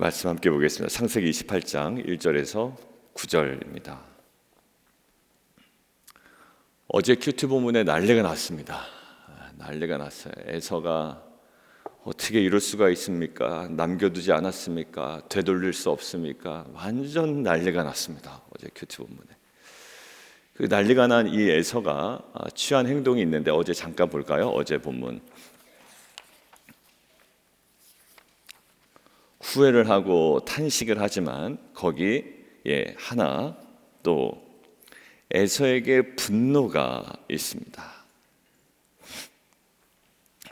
말씀 함께 보겠습니다. 창세기 28장 1절에서 9절입니다. 어제 큐티 본문에 난리가 났습니다. 난리가 났어요. 에서가 어떻게 이럴 수가 있습니까? 남겨두지 않았습니까? 되돌릴 수 없습니까? 완전 난리가 났습니다. 어제 큐티 본문에. 그 난리가 난 이 에서가 취한 행동이 있는데 어제 잠깐 볼까요? 어제 본문. 후회를 하고 탄식을 하지만 거기에 하나 또 에서에게 분노가 있습니다.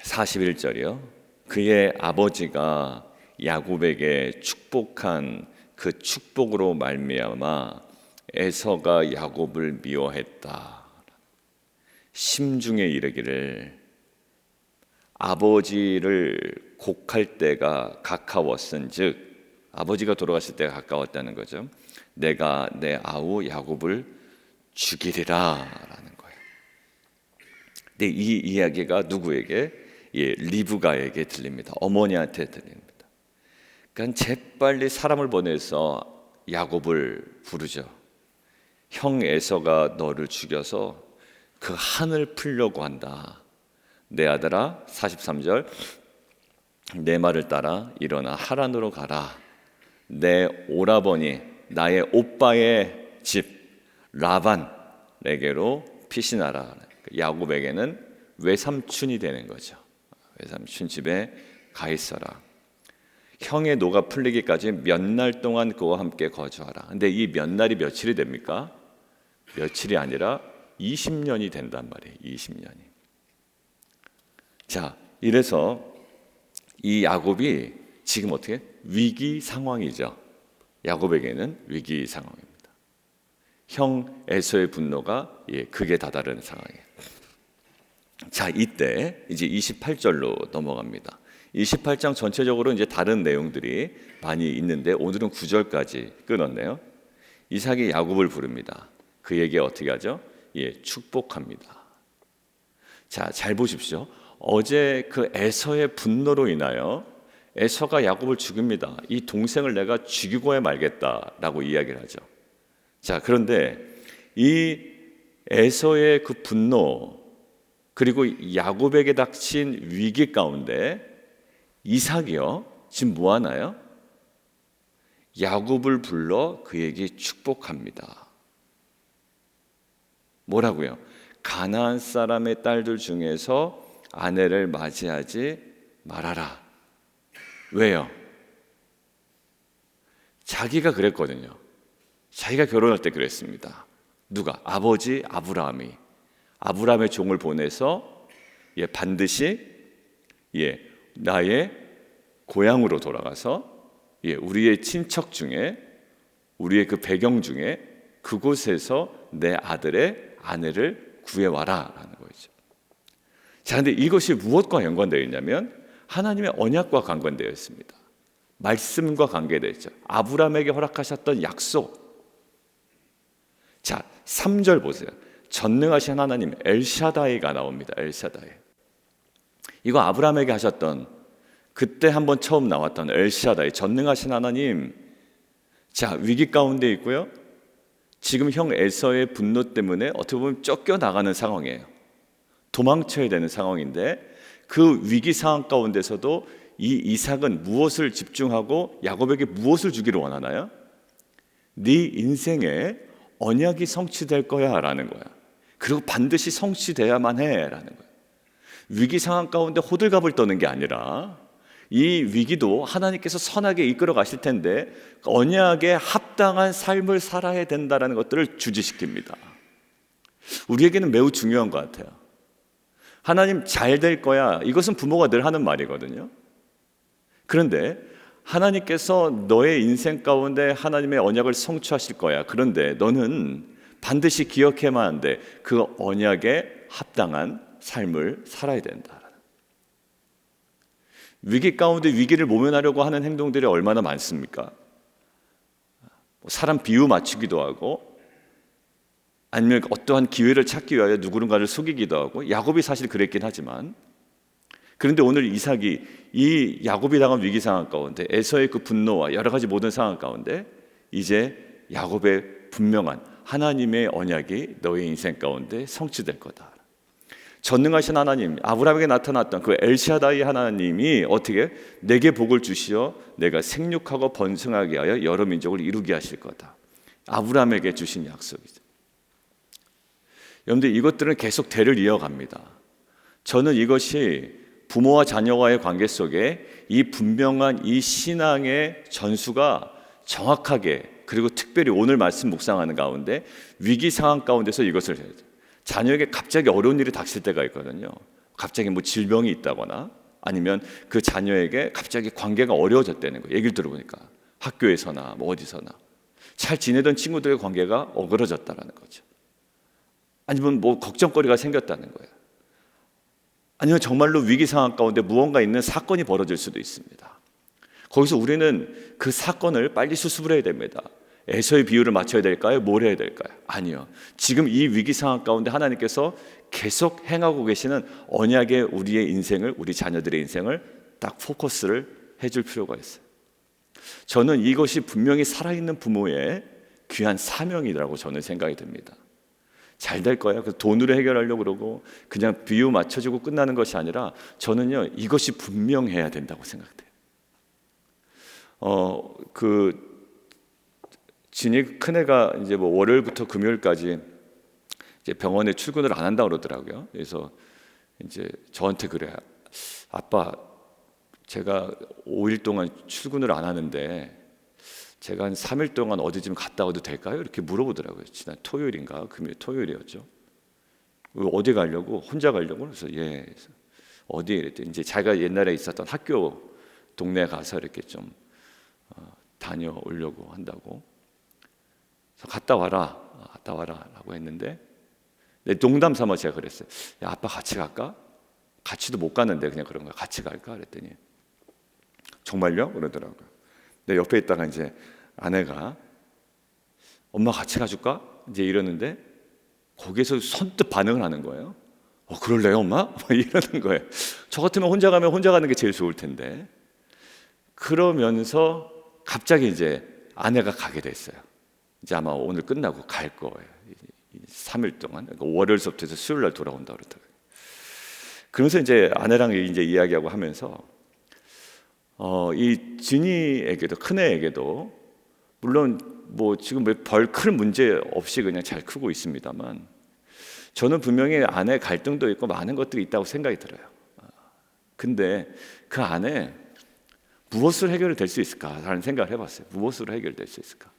41절이요. 그의 아버지가 야곱에게 축복한 그 축복으로 말미암아 에서가 야곱을 미워했다. 심중에 이르기를 아버지를 곡할 때가 가까웠은즉, 아버지가 돌아가실 때가 가까웠다는 거죠. 내가 내 아우 야곱을 죽이리라 라는 거예요. 근데 이 이야기가 누구에게? 리브가에게 들립니다. 어머니한테 들립니다. 그러니까 재빨리 사람을 보내서 야곱을 부르죠. 형 에서가 너를 죽여서 그 한을 풀려고 한다. 내 아들아, 43절, 내 말을 따라 일어나 하란으로 가라. 내 오라버니 나의 오빠의 집 라반에게로 피신하라. 야곱에게는 외삼촌이 되는 거죠. 외삼촌 집에 가 있어라. 형의 노가 풀리기까지 몇 날 동안 그와 함께 거주하라. 근데 이 몇 날이 며칠이 됩니까? 며칠이 아니라 20년이 된단 말이에요. 20년이. 자, 이래서 이 야곱이 지금 어떻게? 위기 상황이죠. 야곱에게는 위기 상황입니다. 형 에서의 분노가 극에 다다른 상황이에요. 자, 이때 이제 28절로 넘어갑니다. 28장 전체적으로 이제 다른 내용들이 많이 있는데 오늘은 9절까지 끊었네요. 이삭이 야곱을 부릅니다. 그에게 어떻게 하죠? 축복합니다. 자, 잘 보십시오. 어제 그 에서의 분노로 인하여 에서가 야곱을 죽입니다. 이 동생을 내가 죽이고야 말겠다라고 이야기를 하죠. 자, 그런데 이 에서의 그 분노 그리고 야곱에게 닥친 위기 가운데 이삭이요 지금 뭐 하나요? 야곱을 불러 그에게 축복합니다. 뭐라고요? 가나안 사람의 딸들 중에서 아내를 맞이하지 말아라. 왜요? 자기가 그랬거든요. 자기가 결혼할 때 그랬습니다. 누가? 아버지 아브라함의 종을 보내서 반드시 나의 고향으로 돌아가서 우리의 친척 중에 우리의 그 배경 중에 그곳에서 내 아들의 아내를 구해와라 라는 거죠. 자, 근데 이것이 무엇과 연관되어 있냐면 하나님의 언약과 관련되어 있습니다. 말씀과 관계되어 있죠. 아브라함에게 허락하셨던 약속. 자, 3절 보세요. 전능하신 하나님 엘샤다이가 나옵니다. 엘샤다이. 이거 아브라함에게 하셨던 그때 한번 처음 나왔던 엘샤다이, 전능하신 하나님. 자, 위기 가운데 있고요. 지금 형 에서의 분노 때문에 어떻게 보면 쫓겨나가는 상황이에요. 도망쳐야 되는 상황인데 그 위기 상황 가운데서도 이 이삭은 무엇을 집중하고 야곱에게 무엇을 주기를 원하나요? 네 인생에 언약이 성취될 거야 라는 거야. 그리고 반드시 성취돼야만 해 라는 거야. 위기 상황 가운데 호들갑을 떠는 게 아니라 이 위기도 하나님께서 선하게 이끌어 가실 텐데 언약에 합당한 삶을 살아야 된다는 것들을 주지시킵니다. 우리에게는 매우 중요한 것 같아요. 하나님 잘 될 거야. 이것은 부모가 늘 하는 말이거든요. 그런데 하나님께서 너의 인생 가운데 하나님의 언약을 성취하실 거야. 그런데 너는 반드시 기억해야만 하는데 그 언약에 합당한 삶을 살아야 된다. 위기 가운데 위기를 모면하려고 하는 행동들이 얼마나 많습니까? 사람 비유 맞추기도 하고 아니면 어떠한 기회를 찾기 위하여 누군가를 속이기도 하고 야곱이 사실 그랬긴 하지만 그런데 오늘 이삭이 이 야곱이 당한 위기 상황 가운데, 에서의 그 분노와 여러 가지 모든 상황 가운데 이제 야곱의 분명한 하나님의 언약이 너의 인생 가운데 성취될 거다. 전능하신 하나님, 아브라함에게 나타났던 그 엘샤다이 하나님이 어떻게 내게 복을 주시어 내가 생육하고 번성하게 하여 여러 민족을 이루게 하실 거다. 아브라함에게 주신 약속이죠. 여러분들, 이것들은 계속 대를 이어갑니다. 저는 이것이 부모와 자녀와의 관계 속에 이 분명한 이 신앙의 전수가 정확하게, 그리고 특별히 오늘 말씀 묵상하는 가운데 위기 상황 가운데서 이것을 해야 돼요. 자녀에게 갑자기 어려운 일이 닥칠 때가 있거든요. 갑자기 뭐 질병이 있다거나 아니면 그 자녀에게 갑자기 관계가 어려워졌다는 거예요. 얘기를 들어보니까 학교에서나 뭐 어디서나 잘 지내던 친구들의 관계가 어그러졌다는 거죠. 아니면 뭐 걱정거리가 생겼다는 거예요. 아니면 정말로 위기 상황 가운데 무언가 있는 사건이 벌어질 수도 있습니다. 거기서 우리는 그 사건을 빨리 수습을 해야 됩니다. 에서의 비유를 맞춰야 될까요? 뭘 해야 될까요? 아니요. 지금 이 위기 상황 가운데 하나님께서 계속 행하고 계시는 언약의 우리의 인생을, 우리 자녀들의 인생을 딱 포커스를 해줄 필요가 있어요. 저는 이것이 분명히 살아있는 부모의 귀한 사명이라고 저는 생각이 듭니다. 잘 될 거야. 그래서 돈으로 해결하려고 그러고 그냥 비유 맞춰주고 끝나는 것이 아니라 저는요, 이것이 분명해야 된다고 생각돼요. 진이 큰애가 이제 뭐 월요일부터 금요일까지 이제 병원에 출근을 안 한다고 그러더라고요. 그래서 이제 저한테 그래. 아빠, 제가 5일 동안 출근을 안 하는데 제가 한 3일 동안 어디 좀 갔다 와도 될까요? 이렇게 물어보더라고요. 지난 토요일인가? 토요일이었죠. 어디 가려고? 혼자 가려고? 그래서 예. 어디에? 이랬더니 이제 자기가 옛날에 있었던 학교 동네에 가서 이렇게 좀 다녀오려고 한다고. 그래서 갔다 와라 라고 했는데 농담 삼아 제가 그랬어요. 야, 아빠 같이 갈까? 같이도 못 가는데 그냥 그런 거야. 같이 갈까? 그랬더니 정말요? 그러더라고요. 내 옆에 있다가 이제 아내가 엄마 같이 가줄까? 이제 이러는데 거기에서 선뜻 반응을 하는 거예요. 그럴래요 엄마? 이러는 거예요. 저 같으면 혼자 가면 혼자 가는 게 제일 좋을 텐데. 그러면서 갑자기 이제 아내가 가게 됐어요. 이제 아마 오늘 끝나고 갈 거예요. 3일 동안, 그러니까 월요일부터 해서 수요일 날 돌아온다 그러더라고요. 그러면서 이제 아내랑 이제 이야기하고 하면서 이 진이에게도, 큰애에게도 물론 뭐 지금 별 큰 문제 없이 그냥 잘 크고 있습니다만 저는 분명히 안에 갈등도 있고 많은 것들이 있다고 생각이 들어요. 근데 그 안에 무엇으로 해결될 수 있을까라는 생각을 해봤어요. 무엇으로 해결될 수 있을까?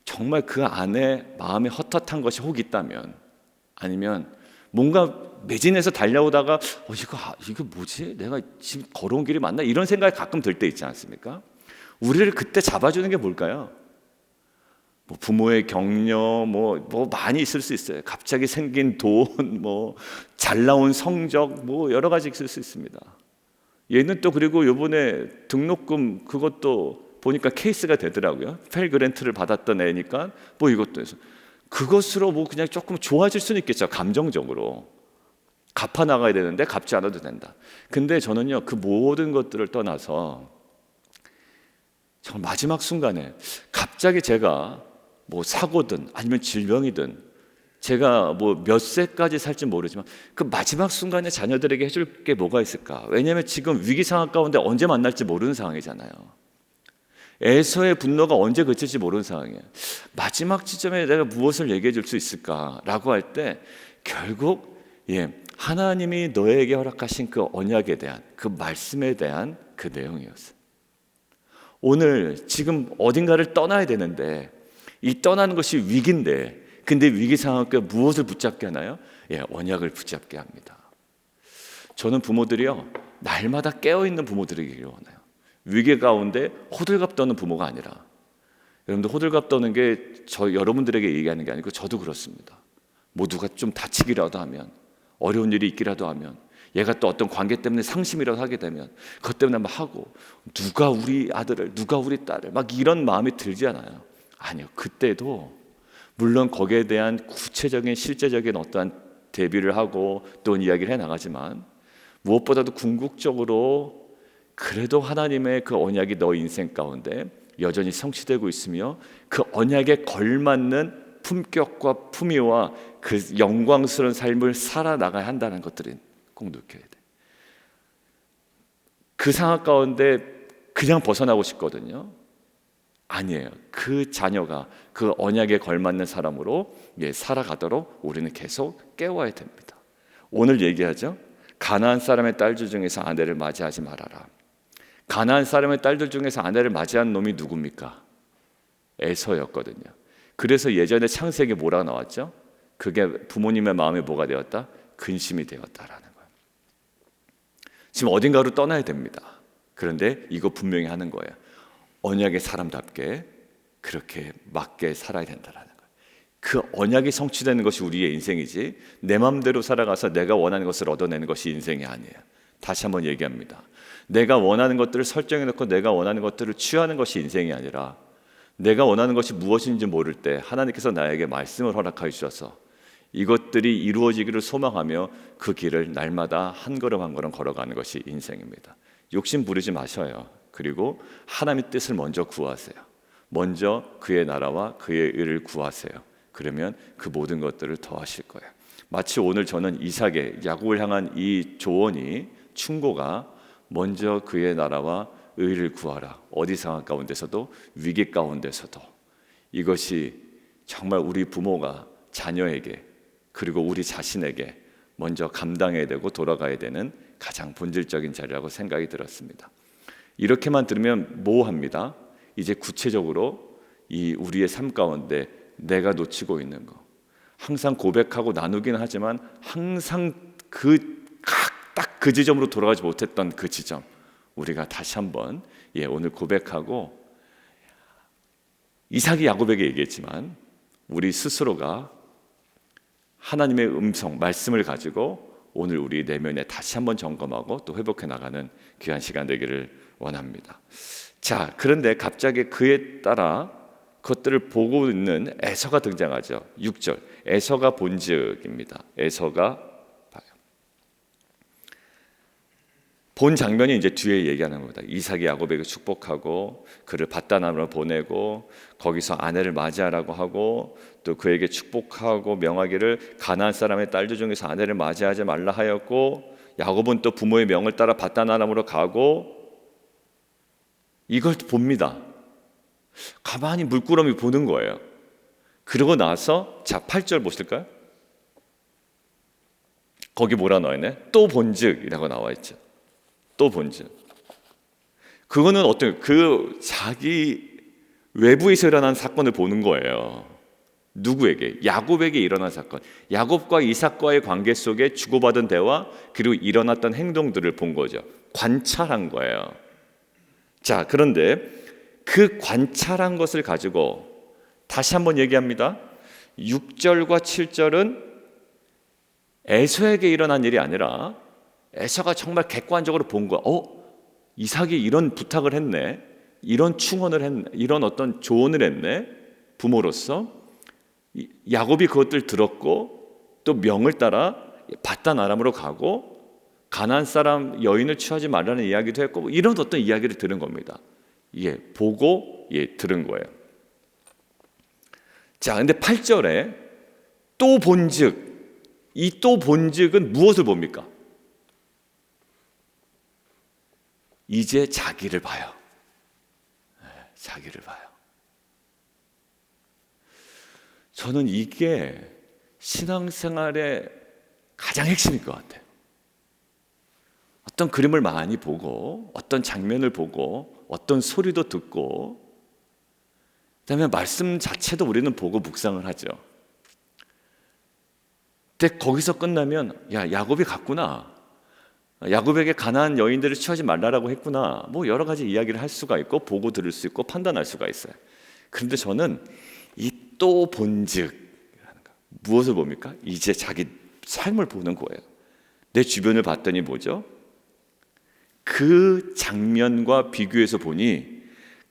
정말 그 안에 마음이 헛헛한 것이 혹 있다면, 아니면 뭔가 매진해서 달려오다가 이거 뭐지? 내가 지금 걸어온 길이 맞나? 이런 생각이 가끔 들 때 있지 않습니까? 우리를 그때 잡아주는 게 뭘까요? 뭐 부모의 격려, 뭐 많이 있을 수 있어요. 갑자기 생긴 돈, 뭐 잘 나온 성적, 뭐 여러 가지 있을 수 있습니다. 얘는 또 그리고 이번에 등록금 그것도 보니까 케이스가 되더라고요. 펠 그랜트를 받았던 애니까 뭐 이것도 해서 그것으로 뭐 그냥 조금 좋아질 수는 있겠죠. 감정적으로 갚아 나가야 되는데 갚지 않아도 된다. 근데 저는요, 그 모든 것들을 떠나서 정말 마지막 순간에 갑자기 제가 뭐 사고든 아니면 질병이든 제가 뭐 몇 세까지 살지 모르지만 그 마지막 순간에 자녀들에게 해줄 게 뭐가 있을까? 왜냐하면 지금 위기 상황 가운데 언제 만날지 모르는 상황이잖아요. 에서의 분노가 언제 그칠지 모르는 상황이에요. 마지막 지점에 내가 무엇을 얘기해 줄 수 있을까라고 할 때 결국 하나님이 너에게 허락하신 그 언약에 대한, 그 말씀에 대한 그 내용이었어요. 오늘 지금 어딘가를 떠나야 되는데 이 떠나는 것이 위기인데, 근데 위기 상황에 무엇을 붙잡게 하나요? 언약을 붙잡게 합니다. 저는 부모들이요, 날마다 깨어있는 부모들이기를 원해요. 위기 가운데 호들갑 떠는 부모가 아니라, 여러분들 호들갑 떠는 게 여러분들에게 얘기하는 게 아니고 저도 그렇습니다. 뭐 누가 좀 다치기라도 하면, 어려운 일이 있기라도 하면, 얘가 또 어떤 관계 때문에 상심이라도 하게 되면 그것 때문에 막 하고, 누가 우리 아들을, 누가 우리 딸을, 막 이런 마음이 들지 않아요. 아니요, 그때도 물론 거기에 대한 구체적인 실제적인 어떠한 대비를 하고 또 이야기를 해나가지만 무엇보다도 궁극적으로 그래도 하나님의 그 언약이 너 인생 가운데 여전히 성취되고 있으며 그 언약에 걸맞는 품격과 품위와 그 영광스러운 삶을 살아나가야 한다는 것들은 꼭 느껴야 돼. 그 상황 가운데 그냥 벗어나고 싶거든요. 아니에요. 그 자녀가 그 언약에 걸맞는 사람으로 살아가도록 우리는 계속 깨워야 됩니다. 오늘 얘기하죠. 가나안 사람의 딸들 중에서 아내를 맞이하지 말아라. 가나안 사람의 딸들 중에서 아내를 맞이한 놈이 누굽니까? 에서였거든요. 그래서 예전에 창세기에 뭐라고 나왔죠? 그게 부모님의 마음에 뭐가 되었다? 근심이 되었다라는 거예요. 지금 어딘가로 떠나야 됩니다. 그런데 이거 분명히 하는 거예요. 언약의 사람답게 그렇게 맞게 살아야 된다라는 거예요. 그 언약이 성취되는 것이 우리의 인생이지 내 마음대로 살아가서 내가 원하는 것을 얻어내는 것이 인생이 아니에요. 다시 한번 얘기합니다. 내가 원하는 것들을 설정해놓고 내가 원하는 것들을 취하는 것이 인생이 아니라 내가 원하는 것이 무엇인지 모를 때 하나님께서 나에게 말씀을 허락하여 주셔서 이것들이 이루어지기를 소망하며 그 길을 날마다 한 걸음 한 걸음 걸어가는 것이 인생입니다. 욕심 부리지 마셔요. 그리고 하나님의 뜻을 먼저 구하세요. 먼저 그의 나라와 그의 의를 구하세요. 그러면 그 모든 것들을 더하실 거예요. 마치 오늘 저는 이삭의 야곱을 향한 이 조언이 충고가 먼저 그의 나라와 의를 구하라. 어디 상황 가운데서도 위기 가운데서도 이것이 정말 우리 부모가 자녀에게 그리고 우리 자신에게 먼저 감당해야 되고 돌아가야 되는 가장 본질적인 자리라고 생각이 들었습니다. 이렇게만 들으면 모호합니다. 이제 구체적으로 이 우리의 삶 가운데 내가 놓치고 있는 거 항상 고백하고 나누긴 하지만 항상 딱 그 지점으로 돌아가지 못했던 그 지점 우리가 다시 한번 오늘 고백하고 이삭이 야곱에게 얘기했지만 우리 스스로가 하나님의 음성, 말씀을 가지고 오늘 우리 내면에 다시 한번 점검하고 또 회복해 나가는 귀한 시간 되기를 원합니다. 자, 그런데 갑자기 그에 따라 그것들을 보고 있는 에서가 등장하죠. 6절, 에서가 본즉입니다. 에서가 봐요. 본 장면이 이제 뒤에 얘기하는 겁니다. 이삭이 야곱에게 축복하고 그를 밧단암으로 보내고 거기서 아내를 맞이하라고 하고 또 그에게 축복하고 명하기를 가나안 사람의 딸들 중에서 아내를 맞이하지 말라 하였고 야곱은 또 부모의 명을 따라 밧단암으로 가고 이걸 봅니다. 가만히 물끄러미 보는 거예요. 그러고 나서 자 8절 보실까요? 거기 뭐라 나와있네? 또 본즉이라고 나와있죠. 또 본즉. 그거는 어떤 그 자기 외부에서 일어난 사건을 보는 거예요. 누구에게? 야곱에게 일어난 사건. 야곱과 이삭과의 관계 속에 주고받은 대화 그리고 일어났던 행동들을 본 거죠. 관찰한 거예요. 자, 그런데 그 관찰한 것을 가지고 다시 한번 얘기합니다. 6절과 7절은 에서에게 일어난 일이 아니라 에서가 정말 객관적으로 본 거야. 이삭이 이런 부탁을 했네. 이런 충원을 했네. 이런 어떤 조언을 했네. 부모로서 야곱이 그것들 들었고 또 명을 따라 밧단 아람으로 가고 가나안 사람 여인을 취하지 말라는 이야기도 했고 이런 어떤 이야기를 들은 겁니다. 보고 들은 거예요. 자, 근데 8절에 또 본즉, 이 또 본즉은 무엇을 봅니까? 이제 자기를 봐요. 자기를 봐요. 저는 이게 신앙생활의 가장 핵심일 것 같아요. 어떤 그림을 많이 보고 어떤 장면을 보고 어떤 소리도 듣고 그다음에 말씀 자체도 우리는 보고 묵상을 하죠. 근데 거기서 끝나면 야곱이 갔구나. 야곱에게 가나안 여인들을 취하지 말라라고 했구나. 뭐 여러 가지 이야기를 할 수가 있고 보고 들을 수 있고 판단할 수가 있어요. 그런데 저는 이 또 본즉 무엇을 봅니까? 이제 자기 삶을 보는 거예요. 내 주변을 봤더니 뭐죠? 그 장면과 비교해서 보니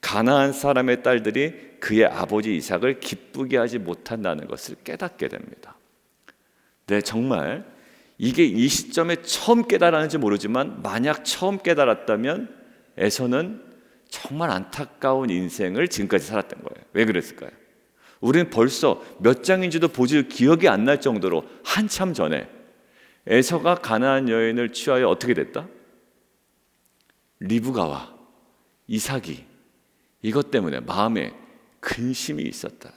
가나안 사람의 딸들이 그의 아버지 이삭을 기쁘게 하지 못한다는 것을 깨닫게 됩니다. 네, 정말 이게 이 시점에 처음 깨달았는지 모르지만 만약 처음 깨달았다면 에서는 정말 안타까운 인생을 지금까지 살았던 거예요. 왜 그랬을까요? 우리는 벌써 몇 장인지도 보지 기억이 안 날 정도로 한참 전에 에서가 가나안 여인을 취하여 어떻게 됐다? 리브가와 이삭이 이것 때문에 마음에 근심이 있었다.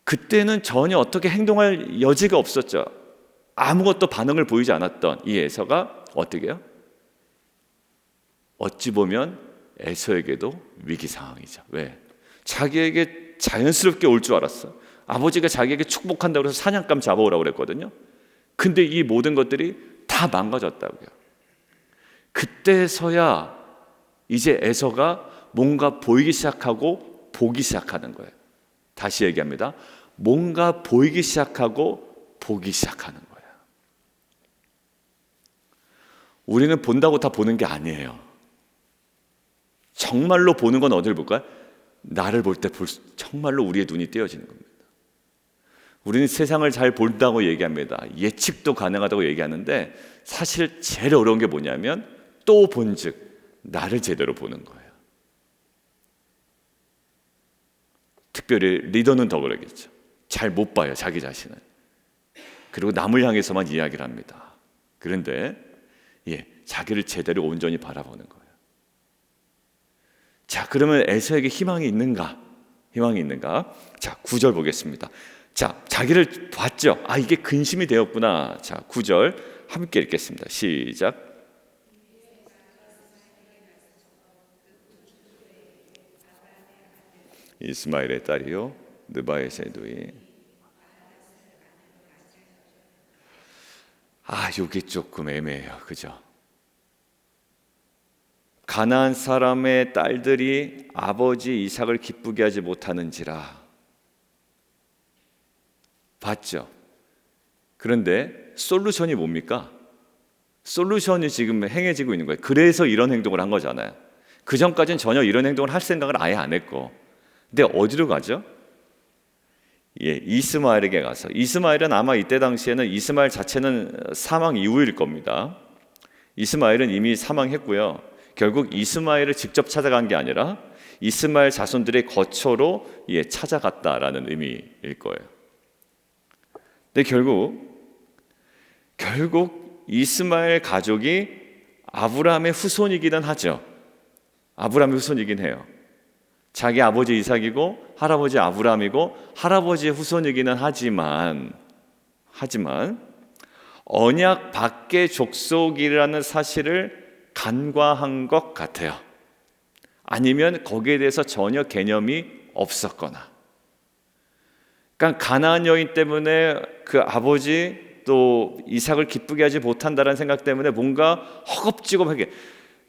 그때는 전혀 어떻게 행동할 여지가 없었죠. 아무것도 반응을 보이지 않았던 이 에서가 어떻게 해요? 어찌 보면 에서에게도 위기 상황이죠. 왜? 자기에게 자연스럽게 올 줄 알았어. 아버지가 자기에게 축복한다고 해서 사냥감 잡아오라고 그랬거든요. 근데 이 모든 것들이 다 망가졌다고요. 그때서야 이제 에서가 뭔가 보이기 시작하고 보기 시작하는 거예요. 다시 얘기합니다. 뭔가 보이기 시작하고 보기 시작하는 거예요. 우리는 본다고 다 보는 게 아니에요. 정말로 보는 건 어디를 볼까요? 나를 볼 때 정말로 우리의 눈이 떼어지는 겁니다. 우리는 세상을 잘 본다고 얘기합니다. 예측도 가능하다고 얘기하는데 사실 제일 어려운 게 뭐냐면 또 본즉 나를 제대로 보는 거예요. 특별히 리더는 더 그러겠죠. 잘 못 봐요, 자기 자신을. 그리고 남을 향해서만 이야기를 합니다. 그런데 자기를 제대로 온전히 바라보는 거예요. 자, 그러면 에서에게 희망이 있는가? 희망이 있는가? 자, 9절 보겠습니다. 자, 자기를 봤죠. 아, 이게 근심이 되었구나. 자, 9절 함께 읽겠습니다. 시작. 이스마엘의 딸이요 느바의 세도이. 아, 이게 조금 애매해요. 그죠? 가나안 사람의 딸들이 아버지 이삭을 기쁘게 하지 못하는지라. 봤죠? 그런데 솔루션이 뭡니까? 솔루션이 지금 행해지고 있는 거예요. 그래서 이런 행동을 한 거잖아요. 그 전까지는 전혀 이런 행동을 할 생각을 아예 안 했고. 근데 어디로 가죠? 이스마엘에게 가서. 이스마엘은 아마 이때 당시에는 이스마엘 자체는 사망 이후일 겁니다. 이스마엘은 이미 사망했고요. 결국 이스마엘을 직접 찾아간 게 아니라 이스마엘 자손들의 거처로 찾아갔다라는 의미일 거예요. 근데 결국 이스마엘 가족이 아브라함의 후손이기는 하죠. 아브라함의 후손이긴 해요. 자기 아버지 이삭이고 할아버지 아브라함이고 할아버지의 후손이기는 하지만 언약 밖의 족속이라는 사실을 간과한 것 같아요. 아니면 거기에 대해서 전혀 개념이 없었거나. 그러니까 가나안 여인 때문에 그 아버지 또 이삭을 기쁘게 하지 못한다는 생각 때문에 뭔가 허겁지겁하게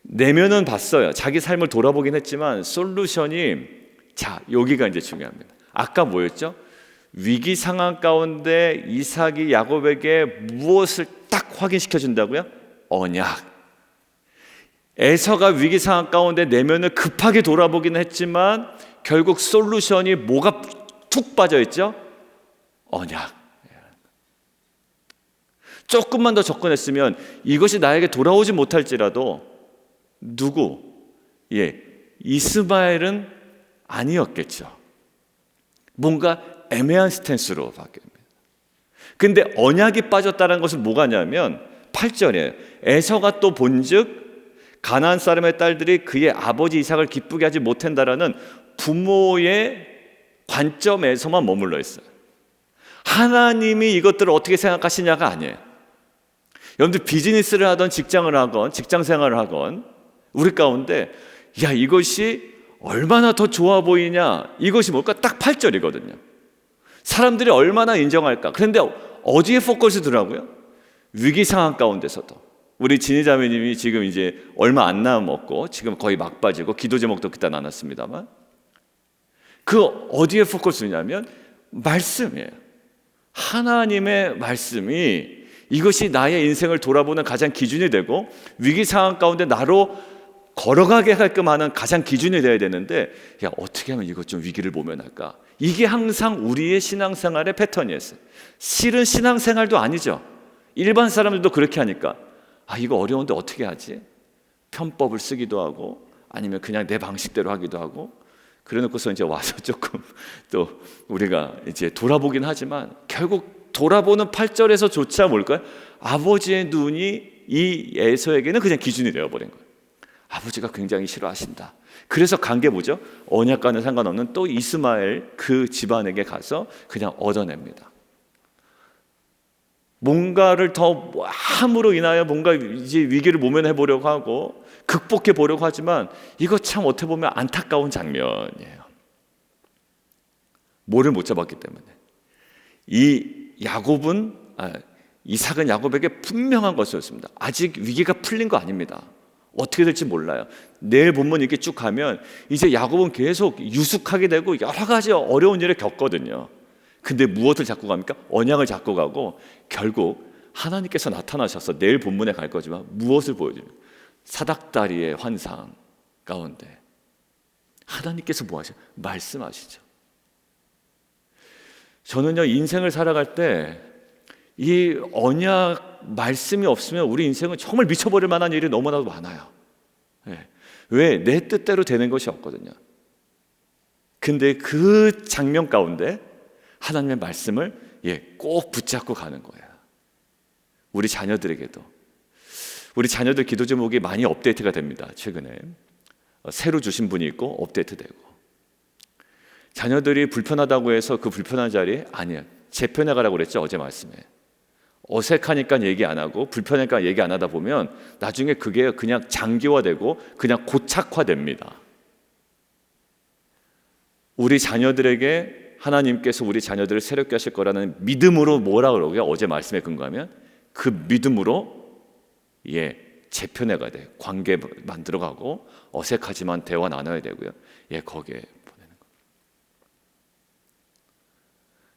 내면은 봤어요. 자기 삶을 돌아보긴 했지만 솔루션이, 자, 여기가 이제 중요합니다. 아까 뭐였죠? 위기 상황 가운데 이삭이 야곱에게 무엇을 딱 확인시켜 준다고요? 언약. 에서가 위기 상황 가운데 내면을 급하게 돌아보기는 했지만 결국 솔루션이 뭐가 툭 빠져 있죠? 언약. 조금만 더 접근했으면 이것이 나에게 돌아오지 못할지라도 이스마엘은 아니었겠죠. 뭔가 애매한 스탠스로 바뀝니다. 근데 언약이 빠졌다는 것은 뭐가냐면 8절에 에서가 또 본즉 가나안 사람의 딸들이 그의 아버지 이삭을 기쁘게 하지 못한다라는 부모의 관점에서만 머물러 있어요. 하나님이 이것들을 어떻게 생각하시냐가 아니에요. 여러분들 비즈니스를 하던 직장을 하건 직장 생활을 하건 우리 가운데 이것이 얼마나 더 좋아 보이냐, 이것이 뭘까? 딱 8절이거든요. 사람들이 얼마나 인정할까? 그런데 어디에 포커스 두라고요? 위기 상황 가운데서도. 우리 진희자매님이 지금 이제 얼마 안 남았고 지금 거의 막바지고 기도 제목도 그때 나눴습니다만 그 어디에 포커스 두냐면 말씀이에요. 하나님의 말씀이 이것이 나의 인생을 돌아보는 가장 기준이 되고 위기 상황 가운데 나로 걸어가게 할끔 하는 가장 기준이 되어야 되는데, 야, 어떻게 하면 이것 좀 위기를 모면할까? 이게 항상 우리의 신앙생활의 패턴이었어요. 실은 신앙생활도 아니죠. 일반 사람들도 그렇게 하니까, 이거 어려운데 어떻게 하지? 편법을 쓰기도 하고 아니면 그냥 내 방식대로 하기도 하고, 그래 놓고서 이제 와서 조금 또 우리가 이제 돌아보긴 하지만, 결국 돌아보는 8절에서조차 뭘까요? 아버지의 눈이 이 에서에게는 그냥 기준이 되어버린 거예요. 아버지가 굉장히 싫어하신다. 그래서 간 게 뭐죠? 언약과는 상관없는 또 이스마엘 그 집안에게 가서 그냥 얻어냅니다. 뭔가를 더 함으로 인하여 뭔가 이제 위기를 모면해 보려고 하고 극복해 보려고 하지만, 이거 참 어떻게 보면 안타까운 장면이에요. 뭐를 못 잡았기 때문에. 이삭은 야곱에게 분명한 것이었습니다. 아직 위기가 풀린 거 아닙니다. 어떻게 될지 몰라요. 내일 본문 이렇게 쭉 가면 이제 야곱은 계속 유숙하게 되고 여러 가지 어려운 일을 겪거든요. 근데 무엇을 잡고 갑니까? 언약을 잡고 가고, 결국 하나님께서 나타나셔서 내일 본문에 갈 거지만 무엇을 보여줍니까? 사닥다리의 환상 가운데 하나님께서 뭐 하셔? 말씀하시죠. 저는요, 인생을 살아갈 때 이 언약 말씀이 없으면 우리 인생은 정말 미쳐버릴 만한 일이 너무나도 많아요. 왜? 내 뜻대로 되는 것이 없거든요. 근데 그 장면 가운데 하나님의 말씀을 꼭 붙잡고 가는 거예요. 우리 자녀들에게도. 우리 자녀들 기도 제목이 많이 업데이트가 됩니다. 최근에 새로 주신 분이 있고 업데이트되고, 자녀들이 불편하다고 해서 그 불편한 자리에 아니야, 재편해 가라고 그랬죠. 어제 말씀에 어색하니까 얘기 안 하고 불편하니까 얘기 안 하다 보면 나중에 그게 그냥 장기화되고 그냥 고착화됩니다. 우리 자녀들에게 하나님께서 우리 자녀들을 새롭게 하실 거라는 믿음으로 뭐라 그러고요? 어제 말씀에 근거하면 그 믿음으로 재편해가야 돼요. 관계 만들어가고 어색하지만 대화 나눠야 되고요. 거기에 보내는 거.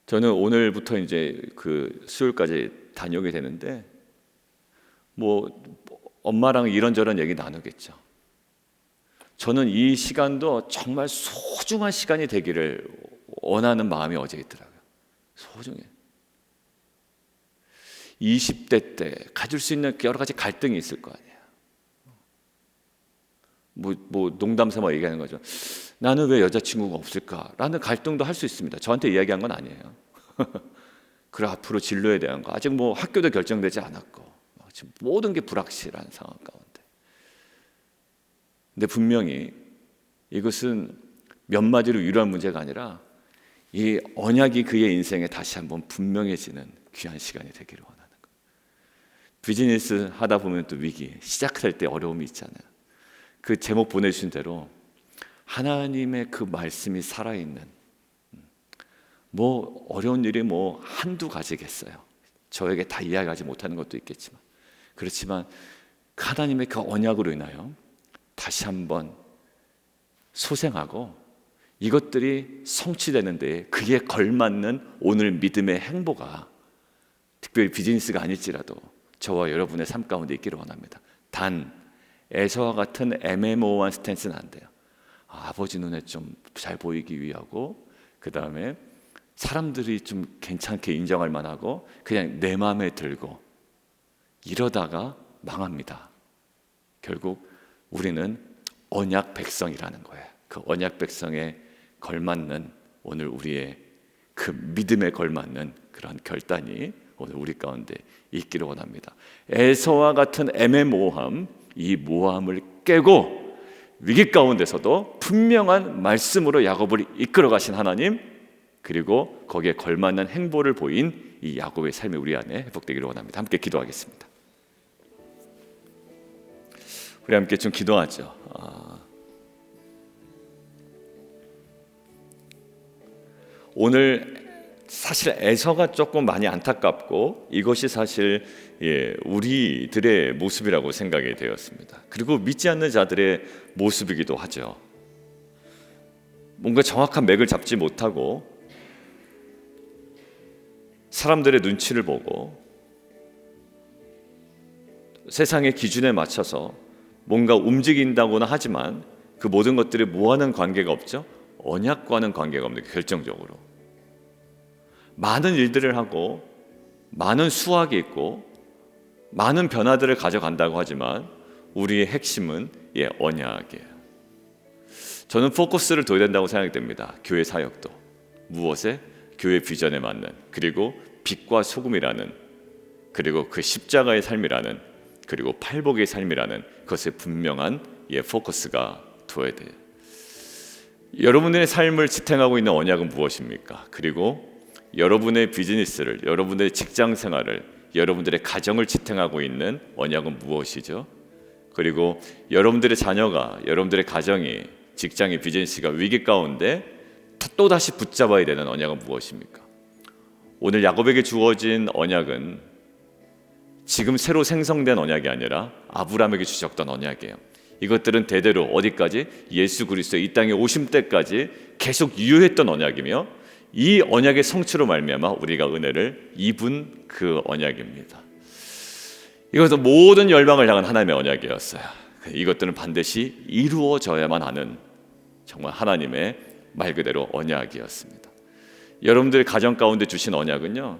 저는 오늘부터 이제 그 수요일까지 다녀오게 되는데, 뭐 엄마랑 이런저런 얘기 나누겠죠. 저는 이 시간도 정말 소중한 시간이 되기를 원하는 마음이 어제 있더라고요. 소중해. 20대 때 가질 수 있는 여러 가지 갈등이 있을 거 아니에요. 뭐 농담 삼아 얘기하는 거죠. 나는 왜 여자친구가 없을까라는 갈등도 할 수 있습니다. 저한테 이야기한 건 아니에요. 그래, 앞으로 진로에 대한 거 아직 뭐 학교도 결정되지 않았고 지금 모든 게 불확실한 상황 가운데, 근데 분명히 이것은 몇 마디로 위로할 문제가 아니라 이 언약이 그의 인생에 다시 한번 분명해지는 귀한 시간이 되기를 원하는 거예요. 비즈니스 하다 보면 또 위기, 시작할 때 어려움이 있잖아요. 그 제목 보내주신 대로 하나님의 그 말씀이 살아있는, 뭐 어려운 일이 뭐 한두 가지겠어요. 저에게 다 이해하지 못하는 것도 있겠지만, 그렇지만 하나님의 그 언약으로 인하여 다시 한번 소생하고 이것들이 성취되는데 그에 걸맞는 오늘 믿음의 행보가 특별히 비즈니스가 아닐지라도 저와 여러분의 삶 가운데 있기를 원합니다. 단 에서와 같은 애매모호한 스탠스는 안 돼요. 아버지 눈에 좀 잘 보이기 위하고, 그 다음에 사람들이 좀 괜찮게 인정할 만하고 그냥 내 마음에 들고 이러다가 망합니다. 결국 우리는 언약 백성이라는 거예요. 그 언약 백성에 걸맞는 오늘 우리의 그 믿음에 걸맞는 그런 결단이 오늘 우리 가운데 있기를 원합니다. 에서와 같은 애매모호함, 이 모함을 깨고 위기 가운데서도 분명한 말씀으로 야곱을 이끌어 가신 하나님, 그리고 거기에 걸맞는 행보를 보인 이 야곱의 삶이 우리 안에 회복되기를 원합니다. 함께 기도하겠습니다. 우리 함께 좀 기도하죠. 오늘 사실 에서가 조금 많이 안타깝고 이것이 사실 우리들의 모습이라고 생각이 되었습니다. 그리고 믿지 않는 자들의 모습이기도 하죠. 뭔가 정확한 맥을 잡지 못하고 사람들의 눈치를 보고 세상의 기준에 맞춰서 뭔가 움직인다고는 하지만 그 모든 것들이 뭐와는 관계가 없죠. 언약과는 관계가 없는 게 결정적으로 많은 일들을 하고 많은 수확이 있고 많은 변화들을 가져간다고 하지만 우리의 핵심은 언약이에요. 저는 포커스를 둬야 된다고 생각이 됩니다. 교회 사역도 무엇에? 교회 비전에 맞는, 그리고 빛과 소금이라는, 그리고 그 십자가의 삶이라는, 그리고 팔복의 삶이라는 것에 분명한 포커스가 둬야 돼요. 여러분의 삶을 지탱하고 있는 언약은 무엇입니까? 그리고 여러분의 비즈니스를, 여러분의 직장 생활을, 여러분들의 가정을 지탱하고 있는 언약은 무엇이죠? 그리고 여러분들의 자녀가, 여러분들의 가정이, 직장의 비즈니스가 위기 가운데 또다시 붙잡아야 되는 언약은 무엇입니까? 오늘 야곱에게 주어진 언약은 지금 새로 생성된 언약이 아니라 아브라함에게 주셨던 언약이에요. 이것들은 대대로 어디까지? 예수 그리스도의 이 땅에 오심 때까지 계속 유효했던 언약이며, 이 언약의 성취로 말미암아 우리가 은혜를 입은 그 언약입니다. 이것은 모든 열방을 향한 하나님의 언약이었어요. 이것들은 반드시 이루어져야만 하는 정말 하나님의 말 그대로 언약이었습니다. 여러분들의 가정 가운데 주신 언약은요,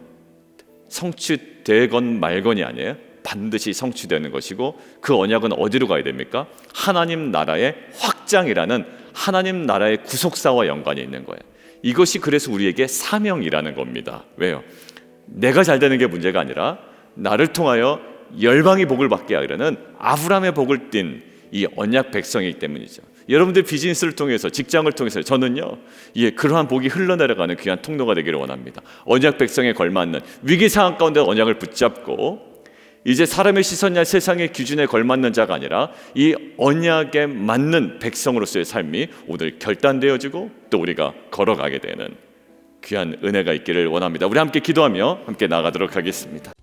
성취되건 말건이 아니에요. 반드시 성취되는 것이고, 그 언약은 어디로 가야 됩니까? 하나님 나라의 확장이라는 하나님 나라의 구속사와 연관이 있는 거예요. 이것이 그래서 우리에게 사명이라는 겁니다. 왜요? 내가 잘 되는 게 문제가 아니라 나를 통하여 열방이 복을 받게 하려는 아브라함의 복을 띤 이 언약 백성이기 때문이죠. 여러분들 비즈니스를 통해서, 직장을 통해서 저는요, 그러한 복이 흘러내려가는 귀한 통로가 되기를 원합니다. 언약 백성에 걸맞는 위기 상황 가운데 언약을 붙잡고, 이제 사람의 시선이나 세상의 기준에 걸맞는 자가 아니라 이 언약에 맞는 백성으로서의 삶이 오늘 결단되어지고 또 우리가 걸어가게 되는 귀한 은혜가 있기를 원합니다. 우리 함께 기도하며 함께 나아가도록 하겠습니다.